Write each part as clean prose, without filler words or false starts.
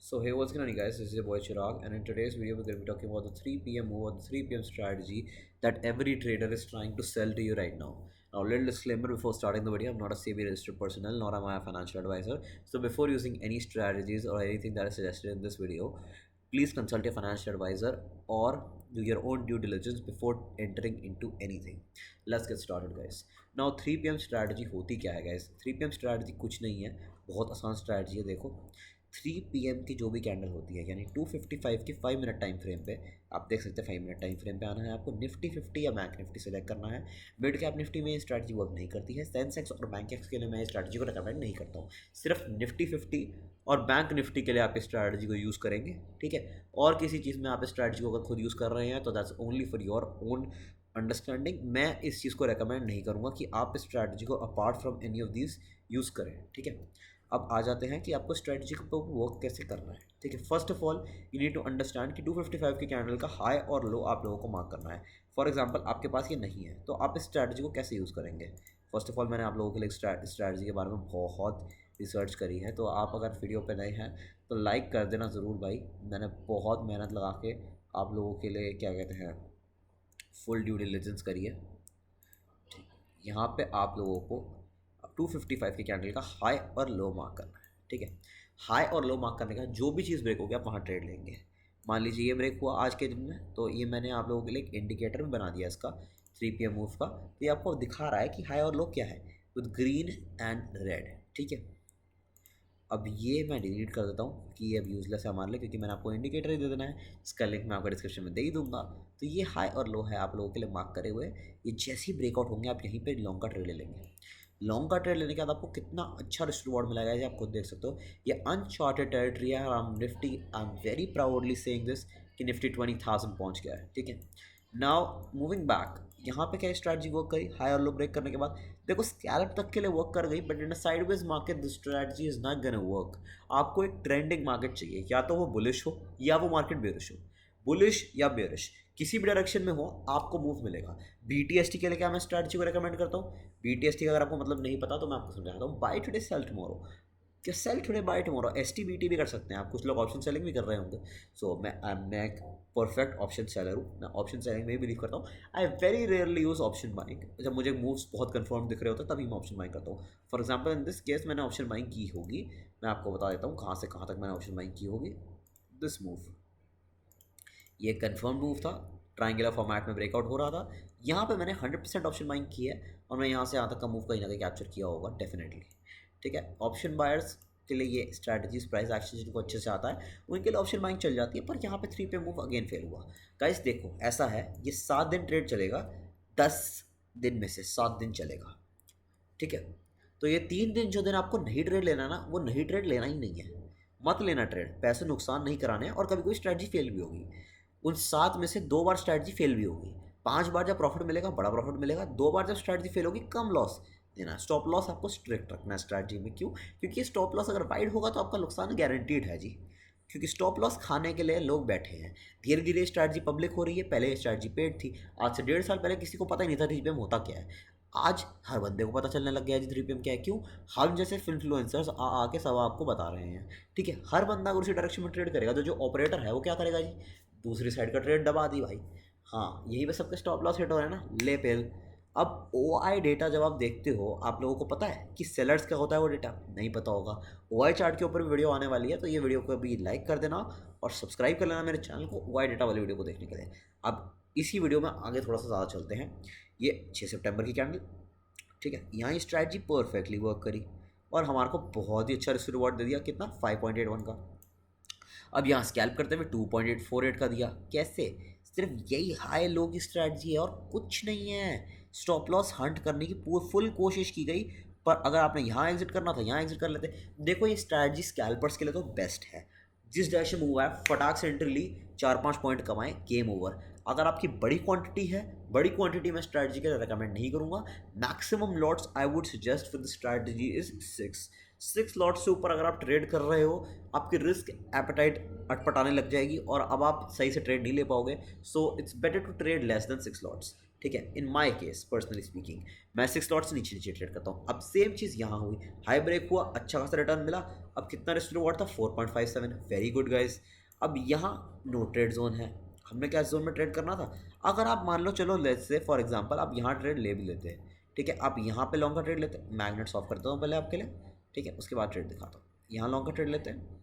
So hey, what's going on, guys? This is your boy Chirag, and in today's video, we're going to be talking about the 3 p.m. move or the 3 p.m. strategy that every trader is trying to sell to you right now. Now, little disclaimer before starting the video: I'm not a CB registered personnel, nor am I a financial advisor. So, before using any strategies or anything that is suggested in this video, please consult your financial advisor or do your own due diligence before entering into anything. Let's get started, guys. Now, 3 p.m. strategy होती क्या है, guys? 3 p.m. strategy कुछ नहीं है, बहुत आसान strategy है. देखो, 3 p.m. की जो भी कैंडल होती है, यानी 255 की 5 मिनट टाइम फ्रेम पे आप देख सकते हैं. 5 मिनट टाइम फ्रेम पे आना है आपको. निफ्टी 50 या बैंक निफ्टी सेलेक्ट करना है. मिड कैप निफ्टी में ये स्ट्रैटेजी वर्क नहीं करती है. सेंसेक्स और बैंक एक्स के लिए मैं ये स्ट्रैटेजी को रिकमेंड नहीं करता हूँ. सिर्फ निफ्टी 50 और बैंक निफ्टी के लिए आप इस स्ट्रैटेजी को यूज़ करेंगे, ठीक है. और किसी चीज़ में आप इस स्ट्रैटेजी को अगर खुद यूज़ कर रहे हैं तो that's only for your own understanding. मैं इस चीज़ को रिकमेंड नहीं करूँगा कि आप इस स्ट्रैटेजी को apart from any of these use करें, ठीक है. अब आ जाते हैं कि आपको स्ट्रेटजी को वर्क कैसे करना है, ठीक है. First of all you need to understand कि 255 की कैंडल का हाई और लो आप लोगों को मार्क करना है. फॉर एग्जांपल आपके पास ये नहीं है तो आप इस स्ट्रैटेजी को कैसे यूज़ करेंगे. फर्स्ट ऑफ ऑल मैंने आप लोगों के लिए स्ट्रैटेजी के बारे में बहुत रिसर्च करी है, तो आप अगर वीडियो पे नए हैं तो लाइक कर देना ज़रूर भाई. मैंने बहुत मेहनत लगा के आप लोगों के लिए क्या कहते हैं फुल ड्यू डिलिजेंस करी है. यहाँ पे आप लोगों को 255 की कैंडल का हाई और लो मार्क करना है, ठीक है. हाई और लो मार्क करने का जो भी चीज़ ब्रेक हो गया आप वहाँ ट्रेड लेंगे. मान लीजिए ये ब्रेक हुआ आज के दिन में, तो ये मैंने आप लोगों के लिए एक इंडिकेटर भी बना दिया इसका 3 p.m. मूव का. तो ये आपको दिखा रहा है कि हाई और लो क्या है विद ग्रीन एंड रेड, ठीक है. अब ये मैं डिलीट कर देता हूँ कि ये अब यूज़लेस है हमारे लिए, क्योंकि मैंने आपको इंडिकेटर ही दे देना है. इसका लिंक मैं आपको डिस्क्रिप्शन में दे ही दूंगा. तो ये हाई और लो है आप लोगों के लिए मार्क करे हुए. ये जैसे ही ब्रेकआउट होंगे आप यहीं पे लॉन्ग का ट्रेड ले लेंगे. लॉन्ग का ट्रेड लेने के बाद आपको कितना अच्छा रिस्क रिवॉर्ड मिलेगा ये आप खुद देख सकते हो. ये अनचार्टेड टेरिटरी है. Nifty I am very proudly saying this कि निफ्टी 20,000 पहुँच गया है, ठीक है. नाउ मूविंग बैक, यहाँ पे क्या स्ट्रैटेजी वर्क करी हाई और लो ब्रेक करने के बाद. देखो स्कैल्प तक के लिए वर्क कर गई, but in a sideways market this strategy is not gonna work. आपको एक ट्रेंडिंग मार्केट चाहिए, या तो वो बुलिश हो या वो मार्केट बेरिश हो. बुलिश या बेरिश किसी भी डायरेक्शन में हो आपको मूव मिलेगा. BTST के लिए क्या मैं स्ट्रैटेजी को रेकमेंड करता हूँ. BTST का अगर आपको मतलब नहीं पता तो मैं आपको समझाता हूँ. बाय टुडे सेल टुमारो, क्या sell today buy tomorrow. STBT भी कर सकते हैं आप. कुछ लोग ऑप्शन सेलिंग भी कर रहे होंगे. सो मैं एक परफेक्ट ऑप्शन सेलर हूँ. मैं ऑप्शन सेलिंग में भी बिलीव करता हूँ. I very rarely use option buying. जब मुझे मूव्स बहुत कंफर्म दिख रहे होते हैं तभी मैं ऑप्शन बाइंग करता हूँ. For example in this case मैंने ऑप्शन बाइंग की होगी. मैं आपको बता देता हूँ कहाँ से कहाँ तक मैंने ऑप्शन बाइंग की होगी. दिस मूव ये कंफर्म मूव था. ट्रायंगुलर फॉर्मेट में ब्रेकआउट हो रहा था. यहाँ पे मैंने 100% ऑप्शन बाइंग की है और मैं यहाँ से यहाँ तक का मूव कहीं ना कहीं कैप्चर किया होगा डेफिनेटली, ठीक है. ऑप्शन बायर्स के लिए ये स्ट्रैटेजीज प्राइस एक्शन जिनको अच्छे से आता है उनके लिए ऑप्शन बाइंग चल जाती है. पर यहाँ पे 3 पे मूव अगेन फेल हुआ. गाइस देखो ऐसा है, ये 7 दिन ट्रेड चलेगा. 10 दिन में से 7 दिन चलेगा, ठीक है. तो ये 3 दिन जो दिन आपको नहीं ट्रेड लेना ना, वो नहीं ट्रेड लेना ही नहीं है. मत लेना ट्रेड. पैसे नुकसान नहीं कराने हैं. और कभी कोई स्ट्रैटेजी फेल भी होगी. उन 7 में से 2 बार स्ट्रैटेजी फेल भी होगी. 5 बार जब प्रॉफिट मिलेगा बड़ा प्रॉफिट मिलेगा. 2 बार जब स्ट्रैटेजी फेल होगी कम लॉस देना. स्टॉप लॉस आपको स्ट्रिक्ट रखना है स्ट्रैटेजी में. क्यों? क्योंकि स्टॉप लॉस अगर वाइड होगा तो आपका नुकसान गारंटीड है जी. क्योंकि स्टॉप लॉस खाने के लिए लोग बैठे हैं. धीरे धीरे स्ट्रैटेजी पब्लिक हो रही है. पहले स्ट्रैटेजी पेड थी. आज से 1.5 साल पहले किसी को पता ही नहीं था 3 PM होता क्या है. आज हर बंदे को पता चलने लग गया है जी 3 PM क्या है. क्यों? हम जैसे इन्फ्लुएंसर्स आके सब आपको बता रहे हैं, ठीक है. हर बंदा अगर उसी डायरेक्शन में ट्रेड करेगा तो जो ऑपरेटर है वो क्या करेगा जी, दूसरी साइड का ट्रेड दबा दी भाई. हाँ, यही पे सबके स्टॉप लॉस हिट हो रहे हैं ना. ले पेल. अब OI डेटा जब आप देखते हो आप लोगों को पता है कि सेलर्स का होता है वो डेटा नहीं पता होगा. OI चार्ट के ऊपर भी वीडियो आने वाली है, तो ये वीडियो को अभी लाइक कर देना और सब्सक्राइब कर लेना मेरे चैनल को OI डेटा वाली वीडियो को देखने के लिए. अब इसी वीडियो में आगे थोड़ा सा ज़्यादा चलते हैं. ये 6 सितंबर की कैंडल, ठीक है. यहाँ ये स्ट्रैटेजी परफेक्टली वर्क करी और हमारे को बहुत ही अच्छा रिस्क रिवॉर्ड दे दिया. कितना? 5.81 का. अब यहाँ स्कैल्प करते हुए 2.848 का दिया. कैसे? सिर्फ यही हाई लो की स्ट्रैटेजी है और कुछ नहीं है. स्टॉप लॉस हंट करने की फुल कोशिश की गई, पर अगर आपने यहाँ एग्जिट करना था यहाँ एग्जिट कर लेते. देखो ये स्ट्रैटेजी स्कैल्पर्स के लिए तो बेस्ट है. जिस डायरेक्शन में हुआ है फटाक से एंट्री ली, 4-5 पॉइंट कमाए, गेम ओवर. अगर आपकी बड़ी क्वांटिटी है, बड़ी क्वांटिटी में स्ट्रैटेजी के लिए रिकमेंड नहीं करूँगा. Maximum lots I would suggest for the strategy is 6 lot से ऊपर अगर आप ट्रेड कर रहे हो आपकी रिस्क एपेटाइट अटपटाने लग जाएगी और अब आप सही से ट्रेड नहीं ले पाओगे. So it's better to trade less than 6 lots. ठीक है। In my case personally speaking मैं 6 लॉट से नीचे नीचे ट्रेड करता हूँ। अब सेम चीज़ यहाँ हुई, हाई ब्रेक हुआ, अच्छा खासा रिटर्न मिला। अब कितना रिस्क रिवॉर्ड था? 4.57, वेरी गुड गाइज। अब यहाँ नो ट्रेड जोन है, हमने क्या जोन में ट्रेड करना था? अगर आप मान लो, चलो लेट्स से फॉर एग्जांपल आप यहाँ ट्रेड ले भी लेते हैं, ठीक है, आप यहाँ पे लॉन्ग का ट्रेड लेते हैं, मैग्नेट्स ऑफ करता हूँ पहले आपके लिए, ठीक है, उसके बाद ट्रेड दिखाता हूँ। यहाँ लॉन्ग का ट्रेड लेते हैं,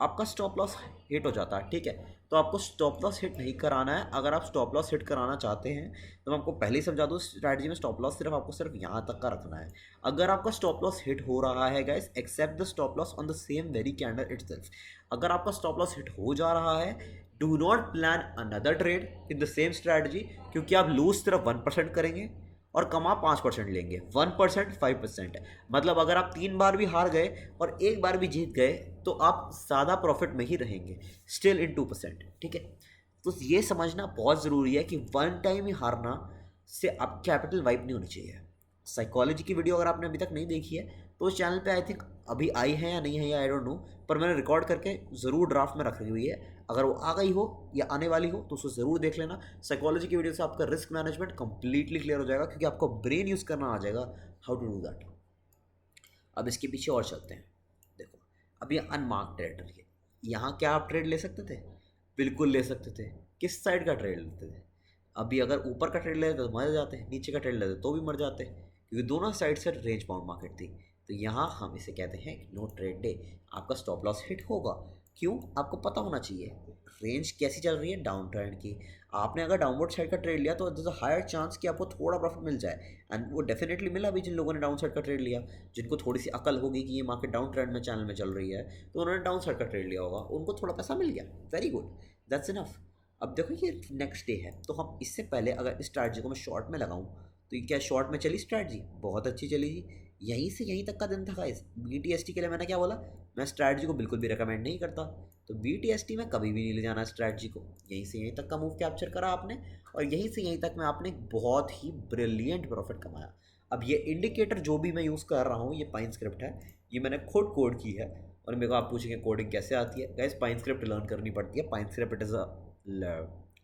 आपका स्टॉप लॉस हिट हो जाता है, ठीक है। तो आपको स्टॉप लॉस हिट नहीं कराना है। अगर आप स्टॉप लॉस हिट कराना चाहते हैं तो मैं आपको पहले ही समझा दूँ, स्ट्रैटेजी में स्टॉप लॉस सिर्फ आपको सिर्फ यहाँ तक का रखना है। अगर आपका स्टॉप लॉस हिट हो रहा है guys, accept the stop loss on the same very candle itself. अगर आपका स्टॉप लॉस हिट हो जा रहा है, do not plan another trade in the same strategy, क्योंकि आप लूज सिर्फ 1% करेंगे और कमा 5% लेंगे। 1% 5%, मतलब अगर आप 3 बार भी हार गए और एक बार भी जीत गए तो आप ज़्यादा प्रॉफिट में ही रहेंगे, स्टिल इन 2%, ठीक है। तो ये समझना बहुत ज़रूरी है कि वन टाइम ही हारना से आप कैपिटल वाइप नहीं होनी चाहिए। साइकोलॉजी की वीडियो अगर आपने अभी तक नहीं देखी है तो उस चैनल पे आई थिंक अभी आई है या नहीं है, आई डोंट नो, पर मैंने रिकॉर्ड करके ज़रूर ड्राफ्ट में रखी हुई है। अगर वो आ गई हो या आने वाली हो तो उसको ज़रूर देख लेना। साइकोलॉजी की वीडियो से आपका रिस्क मैनेजमेंट कंप्लीटली क्लियर हो जाएगा, क्योंकि आपको ब्रेन यूज़ करना आ जाएगा हाउ टू डू दैट। अब इसके पीछे और चलते हैं। देखो, अब ये अनमार्क टेरिटरी है, यहाँ क्या आप ट्रेड ले सकते थे? बिल्कुल ले सकते थे। किस साइड का ट्रेड लेते थे? अभी अगर ऊपर का ट्रेड लेते तो मर जाते, नीचे का ट्रेड लेते तो भी मर जाते, क्योंकि दोनों साइड से रेंज बाउंड मार्केट थी। तो यहाँ हम इसे कहते हैं नो ट्रेड डे। आपका स्टॉप लॉस हिट होगा, क्यों? आपको पता होना चाहिए रेंज कैसी चल रही है, डाउन ट्रेंड की। आपने अगर डाउनवर्ड साइड का ट्रेड लिया तो there's a हायर चांस कि आपको थोड़ा प्रॉफिट मिल जाए, एंड वो डेफिनेटली मिला अभी जिन लोगों ने डाउन साइड का ट्रेड लिया, जिनको थोड़ी सी अकल होगी कि ये मार्केट डाउन ट्रेंड में चैनल में चल रही है, तो उन्होंने डाउन साइड का ट्रेड लिया होगा, उनको थोड़ा पैसा मिल गया, वेरी गुड, दैट्स इनफ। अब देखो ये नेक्स्ट डे है, तो हम इससे पहले अगर इस स्ट्रैटेजी को मैं शॉर्ट में लगाऊं तो ये क्या शॉर्ट में चली स्ट्रैटेजी? बहुत अच्छी चली जी। यहीं से यहीं तक का दिन था गाइस। BTST के लिए मैंने क्या बोला? मैं स्ट्रैटेजी को बिल्कुल भी रिकमेंड नहीं करता, तो BTST में कभी भी नहीं ले जाना स्ट्रैटेजी को। यहीं से यहीं तक का मूव कैप्चर करा आपने, और यहीं से यहीं तक में आपने एक बहुत ही ब्रिलियंट प्रॉफिट कमाया। अब ये इंडिकेटर जो भी मैं यूज़ कर रहा हूँ, ये पाइन स्क्रिप्ट है, ये मैंने खुद कोड की है। और मेरे को आप पूछेंगे कोडिंग कैसे आती है? गाइस, पाइन स्क्रिप्ट लर्न करनी पड़ती है। Pine Script is a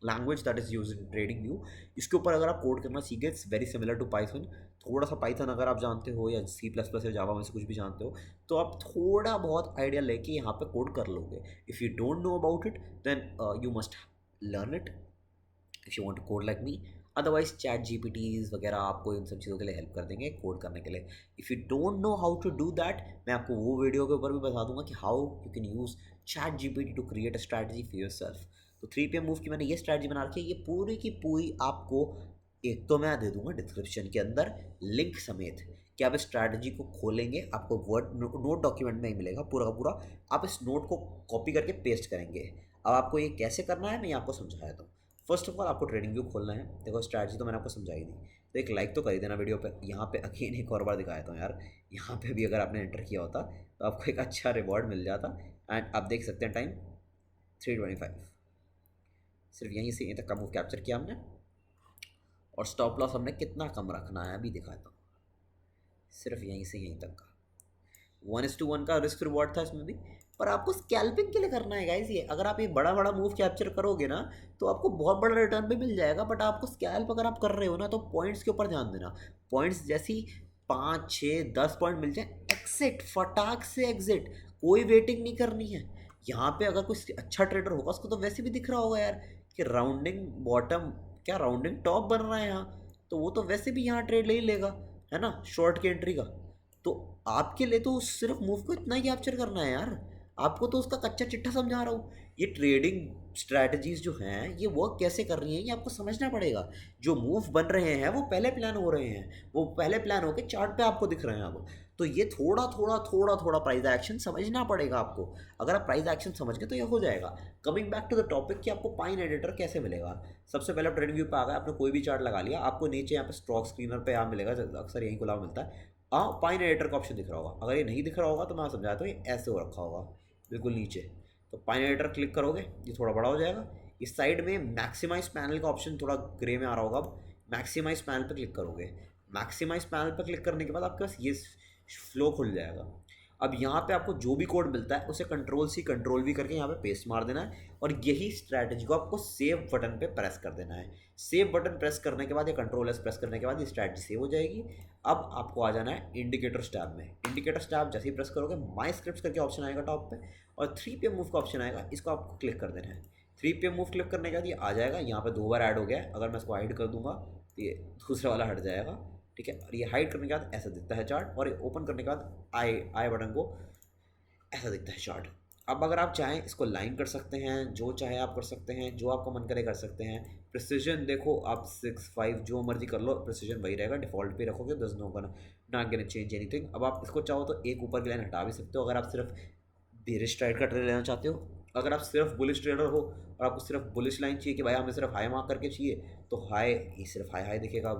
language that is use in TradingView. इसके ऊपर अगर आप कोड करना सीखे, it's very similar to Python. थोड़ा सा पाइथन अगर आप जानते हो या C++ या जावा में से कुछ भी जानते हो, तो आप थोड़ा बहुत आइडिया लेके यहाँ पे कोड कर लोगे। If you don't know about it then you must learn it if you want to code like me. Otherwise chat GPTs वगैरह आपको इन सब चीज़ों के लिए हेल्प कर देंगे कोड करने के लिए। If you don't know how to do that, मैं आपको वो वीडियो के ऊपर भी बता दूंगा कि how you can use chat GPT to create a strategy for yourself. तो 3 PM मूव की मैंने ये स्ट्रैटेजी बना रखी है, ये पूरी की पूरी आपको एक तो मैं दे दूंगा डिस्क्रिप्शन के अंदर लिंक समेत, कि आप इस स्ट्रैटेजी को खोलेंगे, आपको वर्ड नोट डॉक्यूमेंट में ही मिलेगा पूरा का पूरा। आप इस नोट को कॉपी करके पेस्ट करेंगे। अब आपको ये कैसे करना है मैं आपको समझाया था। फर्स्ट ऑफ ऑल आपको ट्रेडिंग व्यू खोलना है। देखो, स्ट्रैटेजी तो मैंने आपको समझाई दी, तो एक लाइक तो कर ही देना वीडियो पे। यहाँ पे अगेन एक और बार दिखाया था यार, यहाँ पे भी अगर आपने एंटर किया होता तो आपको एक अच्छा रिवॉर्ड मिल जाता। एंड आप देख सकते हैं टाइम 3:25, सिर्फ यहीं से यहीं तक का मूव कैप्चर किया हमने। और स्टॉप लॉस हमने कितना कम रखना है अभी दिखाता हूँ, सिर्फ यहीं से यहीं तक का 1:1 का रिस्क रिवॉर्ड था इसमें भी। पर आपको स्कैल्पिंग के लिए करना है गाइस ये। अगर आप ये बड़ा बड़ा मूव कैप्चर करोगे ना तो आपको बहुत बड़ा रिटर्न भी मिल जाएगा, बट आपको स्कैल्प अगर आप कर रहे हो ना तो पॉइंट्स के ऊपर ध्यान देना। पॉइंट्स जैसी 5, 6, 10 पॉइंट मिल जाए, एक्सिट, फटाक से एग्जिट, कोई वेटिंग नहीं करनी है। यहाँ पे अगर कोई अच्छा ट्रेडर होगा उसको तो वैसे भी दिख रहा होगा यार कि राउंडिंग बॉटम, क्या राउंडिंग टॉप बन रहा है यहाँ, तो वो तो वैसे भी यहाँ ट्रेड ले ही लेगा, है ना, शॉर्ट की एंट्री का। तो आपके लिए तो सिर्फ मूव को इतना ही कैप्चर करना है यार, आपको तो उसका कच्चा चिट्ठा समझा रहा हूँ। ये ट्रेडिंग स्ट्रैटेजीज जो हैं ये वर्क कैसे कर रही हैं ये आपको समझना पड़ेगा। जो मूव बन रहे हैं वो पहले प्लान हो रहे हैं, वो पहले प्लान होकर चार्ट पे आपको दिख रहे हैं अब। तो ये थोड़ा थोड़ा थोड़ा थोड़ा प्राइस एक्शन समझना पड़ेगा आपको। अगर आप प्राइस एक्शन समझ गए तो ये हो जाएगा। Coming back to the topic कि आपको पाइन एडिटर कैसे मिलेगा। सबसे पहले आप ट्रेडिंग व्यू पे आ गए, आपने कोई भी चार्ट लगा लिया, आपको नीचे यहाँ पे स्टॉक स्क्रीनर पे यहाँ मिलेगा, अक्सर यहीं खुला मिलता है। पाइन एडिटर का ऑप्शन दिख रहा होगा। अगर ये नहीं दिख रहा होगा तो मैं समझाता हूँ, ये ऐसे हो रखा होगा बिल्कुल नीचे। तो पाइन एडिटर क्लिक करोगे, ये थोड़ा बड़ा हो जाएगा। इस साइड में मैक्सिमाइज पैनल का ऑप्शन थोड़ा ग्रे में आ रहा होगा, अब मैक्सिमाइज पैनल पर क्लिक करोगे। मैक्सिमाइज पैनल पर क्लिक करने के बाद आपके पास ये फ्लो खुल जाएगा। अब यहाँ पे आपको जो भी कोड मिलता है उसे कंट्रोल वी करके यहाँ पे पेस्ट मार देना है और यही स्ट्रैटेजी को आपको सेव बटन पे प्रेस कर देना है। सेव बटन प्रेस करने के बाद या कंट्रोल एस प्रेस करने के बाद ये स्ट्रैटेजी सेव हो जाएगी। अब आपको आ जाना है इंडिकेटर्स टैब में। इंडिकेटर्स टैब जैसे ही प्रेस करोगे माई स्क्रिप्ट करके ऑप्शन आएगा टॉप पे और 3 PM मूव का ऑप्शन आएगा, इसको आपको क्लिक कर देना है। 3 PM मूव क्लिक करने के बाद ये आ जाएगा, यहाँ पे 2 बार ऐड हो गया है। अगर मैं इसको हाइड कर दूंगा तो ये दूसरा वाला हट जाएगा, ठीक है। और ये हाइड करने के बाद ऐसा दिखता है चार्ट और ये ओपन करने के बाद आई बटन को ऐसा दिखता है चार्ट। अब अगर आप चाहें इसको लाइन कर सकते हैं, जो चाहे आप कर सकते हैं, जो आपका मन करे कर सकते हैं। प्रिसीजन देखो आप 6, 5 जो मर्जी कर लो, प्रिसीजन वही रहेगा, डिफॉल्ट पे रखोगे, दस नो गना नॉट गोना चेंज एनीथिंग। अब आप इसको चाहो तो एक ऊपर की लाइन हटा भी सकते हो अगर आप सिर्फ बेरिश ट्रेड का ट्रेड लेना चाहते हो। अगर आप सिर्फ बुलिश ट्रेडर हो और आपको सिर्फ बुलिश लाइन चाहिए कि भाई हमें सिर्फ हाई मार्क करके चाहिए, तो हाई, ये सिर्फ हाई हाई दिखेगा।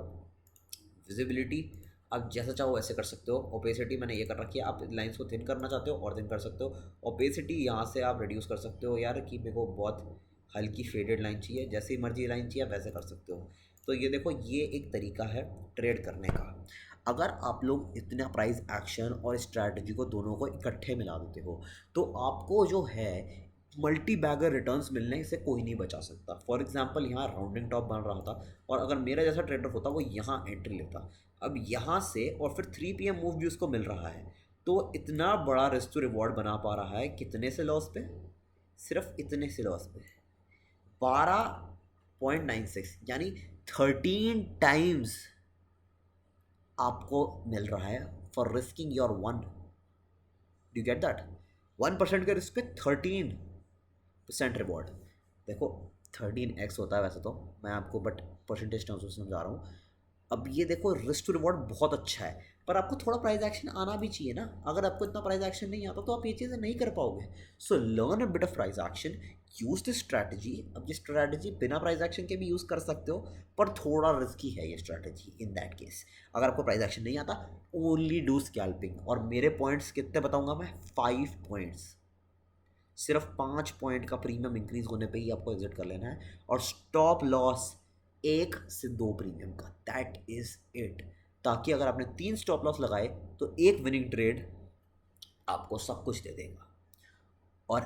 विजिबिलिटी आप जैसा चाहो वैसे कर सकते हो। ओपेसिटी मैंने ये कर रखी है, आप लाइंस को थिन करना चाहते हो और थिन कर सकते हो। ओपेसिटी यहाँ से आप रिड्यूस कर सकते हो यार कि मेरे को बहुत हल्की फेडेड लाइन चाहिए, जैसी मर्जी लाइन चाहिए वैसे कर सकते हो। तो ये देखो, ये एक तरीका है ट्रेड करने का। अगर आप लोग इतना प्राइस एक्शन और स्ट्रैटेजी को दोनों को इकट्ठे मिला देते हो तो आपको जो है मल्टी बैगर रिटर्न्स मिलने से कोई नहीं बचा सकता। फॉर एग्जांपल यहाँ राउंडिंग टॉप बन रहा था और अगर मेरा जैसा ट्रेडर होता वो यहाँ एंट्री लेता, अब यहाँ से और फिर 3 PM मूव भी उसको मिल रहा है, तो इतना बड़ा रिस्क टू रिवॉर्ड बना पा रहा है कितने से लॉस पे, सिर्फ इतने से लॉस पे 12.96 यानी 13 टाइम्स आपको मिल रहा है for risking your 1। Do get that? 1% के रिस्क पे 13% रिवॉर्ड। देखो 13x होता है वैसे तो, मैं आपको बट परसेंटेज टर्म्स में समझा रहा हूँ। अब ये देखो रिस्क टू रिवॉर्ड बहुत अच्छा है, पर आपको थोड़ा प्राइस एक्शन आना भी चाहिए ना। अगर आपको इतना प्राइस एक्शन नहीं आता तो आप ये चीज़ें नहीं कर पाओगे। So learn a bit of price action, use this strategy. अब ये स्ट्रैटेजी बिना प्राइस एक्शन के भी यूज़ कर सकते हो, पर थोड़ा रिस्की है ये स्ट्रैटेजी इन दैट केस। अगर आपको प्राइस एक्शन नहीं आता, ओनली डू स्कैल्पिंग। और मेरे पॉइंट्स कितने बताऊंगा मैं? 5 पॉइंट्स। सिर्फ 5 पॉइंट का प्रीमियम इंक्रीज होने पे ही आपको एग्जिट कर लेना है और स्टॉप लॉस 1 से 2 प्रीमियम का, दैट इज इट। ताकि अगर आपने 3 स्टॉप लॉस लगाए तो एक विनिंग ट्रेड आपको सब कुछ दे देगा और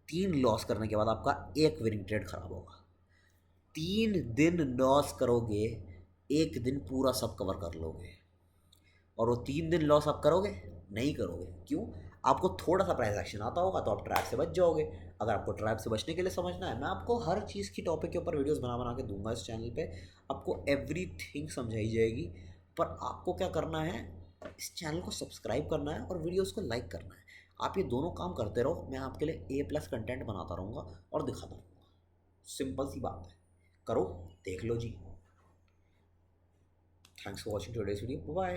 3 लॉस करने के बाद आपका एक विनिंग ट्रेड खराब होगा। 3 दिन लॉस करोगे, एक दिन पूरा सब कवर कर लोगे। और वो 3 दिन लॉस आप करोगे नहीं करोगे, क्यों? आपको थोड़ा सा प्राइस एक्शन आता होगा तो आप ट्रैप से बच जाओगे। अगर आपको ट्रैप से बचने के लिए समझना है, मैं आपको हर चीज़ की टॉपिक के ऊपर वीडियोस बना बना के दूंगा इस चैनल पे, आपको एवरीथिंग समझाई जाएगी। पर आपको क्या करना है, इस चैनल को सब्सक्राइब करना है और वीडियोस को लाइक करना है। आप ये दोनों काम करते रहो, मैं आपके लिए A+ कंटेंट बनाता रहूँगा और दिखाता रहूँगा। सिंपल सी बात है, करो, देख लो जी। Thanks for watching today's video, bye.